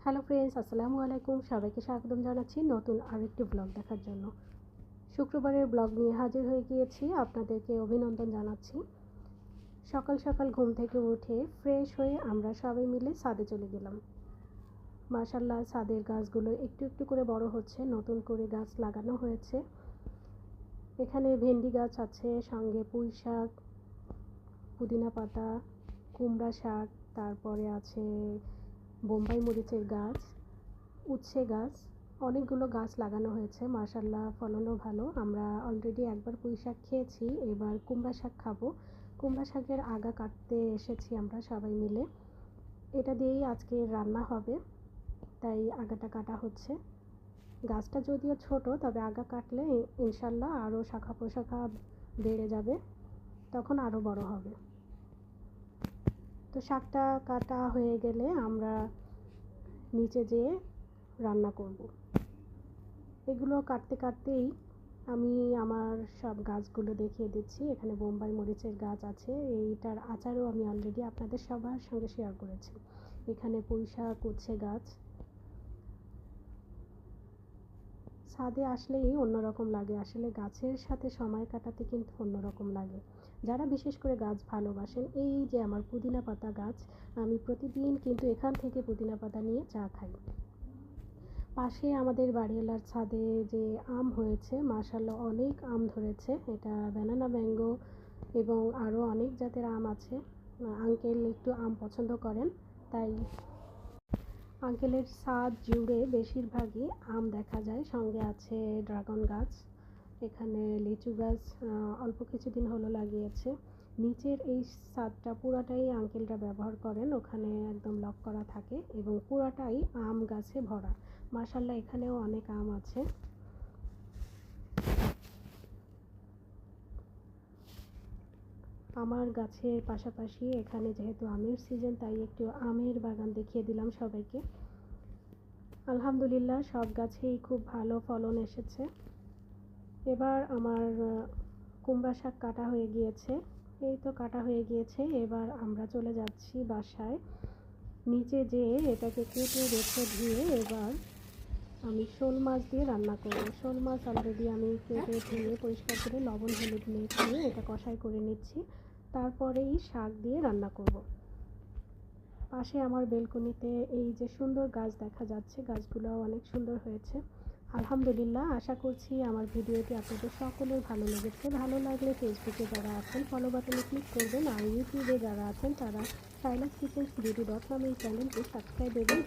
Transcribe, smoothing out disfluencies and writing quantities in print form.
Hello friends, আসসালামু আলাইকুম। সবাইকে স্বাগতম জানাচ্ছি নতুন আরেকটি ব্লগ দেখার জন্য। শুক্রবারের ব্লগ নিয়ে হাজির হয়ে গিয়েছি, আপনাদেরকে অভিনন্দন জানাচ্ছি। সকাল সকাল ঘুম থেকে উঠে ফ্রেশ হয়ে আমরা সবাই মিলে ছাদে চলে গেলাম। মাশাআল্লাহ, ছাদের গাছগুলো একটু একটু করে বড় হচ্ছে, নতুন করে গাছ লাগানো হয়েছে। এখানে ভেন্ডি গাছ আছে, সঙ্গে পুঁই শাক, পুদিনা পাতা, কুমড়া শাক, তারপরে আছে বোম্বাই মরিচের গাছ, উচ্ছে গাছ, অনেকগুলো গাছ লাগানো হয়েছে। মাশাআল্লাহ, ফলনও ভালো। আমরা অলরেডি একবার পুঁই শাক খেয়েছি, এবার কুমড়া শাক খাবো। কুমড়া শাকের আগা কাটতে এসেছি আমরা সবাই মিলে। এটা দিয়েই আজকে রান্না হবে, তাই আগাটা কাটা হচ্ছে। গাছটা যদিও ছোট, তবে আগা কাটলে ইনশাল্লাহ আরও শাখা প্রশাখা বেড়ে যাবে, তখন আরও বড় হবে। তো শাকটা কাটা হয়ে গেলে আমরা নিচে যেয়ে রান্না করব। এগুলো কাটতে কাটতেই আমি আমার সব গাছগুলো দেখিয়ে দিচ্ছি। এখানে বোম্বাই মরিচের গাছ আছে, এইটার আচারও আমি অলরেডি আপনাদের সবার সঙ্গে শেয়ার করেছি। এখানে পুঁই শাক, উচ্ছে গাছ। ছাদে আসলেই অন্যরকম লাগে, আসলে গাছের সাথে সময় কাটাতে কিন্তু অন্যরকম লাগে। যারা বিশেষ করে গাছ ভালোবাসেন, এই যে আমার পুদিনা পাতা গাছ, আমি প্রতিদিন কিন্তু এখান থেকে পুদিনা পাতা নিয়ে চা খাই। পাশে আমাদের বাড়িওয়ালার ছাদে যে আম হয়েছে, মাশাআল্লাহ অনেক আম ধরেছে। এটা ব্যানানা ম্যাঙ্গো এবং আরও অনেক জাতের আম আছে। আঙ্কেল একটু আম পছন্দ করেন, তাই আঙ্কেলের ছাদ জুড়ে বেশিরভাগই আম দেখা যায়। সঙ্গে আছে ড্রাগন গাছ, এখানে লিচু গাছ অল্প কিছুদিন হলো লাগিয়েছে। নিচের এই ছাদটা পুরাটাই আঙ্কেলরা ব্যবহার করেন, ওখানে একদম লক করা থাকে এবং পুরাটাই আম গাছে ভরা। মাশাআল্লাহ, এখানেও অনেক আম আছে। আমার গাছের পাশাপাশি এখানে যেহেতু আমের সিজন, তাই একটু আমের বাগান দেখিয়ে দিলাম সবাইকে। আলহামদুলিল্লাহ, সব গাছেই খুব ভালো ফলন এসেছে। এবার আমার কুমড়া শাক কাটা হয়ে গিয়েছে, এই তো কাটা হয়ে গিয়েছে। এবার আমরা চলে যাচ্ছি বাসায়। নিচে যেয়ে এটাকে কেটে রেখে ধুয়ে এবার আমি শোল মাছ দিয়ে রান্না করব। শোল মাছ অলরেডি আমি কেটে ধুয়ে পরিষ্কার করে লবণ হলুদ মেখে এটা কষাই করে নিচ্ছি, তারপরেই শাক দিয়ে রান্না করব। পাশে আমার বেলকনিতে এই যে সুন্দর গাছ দেখা যাচ্ছে, গাছগুলো অনেক সুন্দর হয়েছে। আলহামদুলিল্লাহ, আশা করছি আমার ভিডিওটি আপনাদের সকলের ভালো লেগেছে। ভালো লাগলে ফেসবুকে যারা আছেন ফলো বাটনে ক্লিক করবেন, আর ইউটিউবে যারা আছেন তারা শাইলাস কিচেন বিউটি নামে এই চ্যানেলটি সাবস্ক্রাইব এবং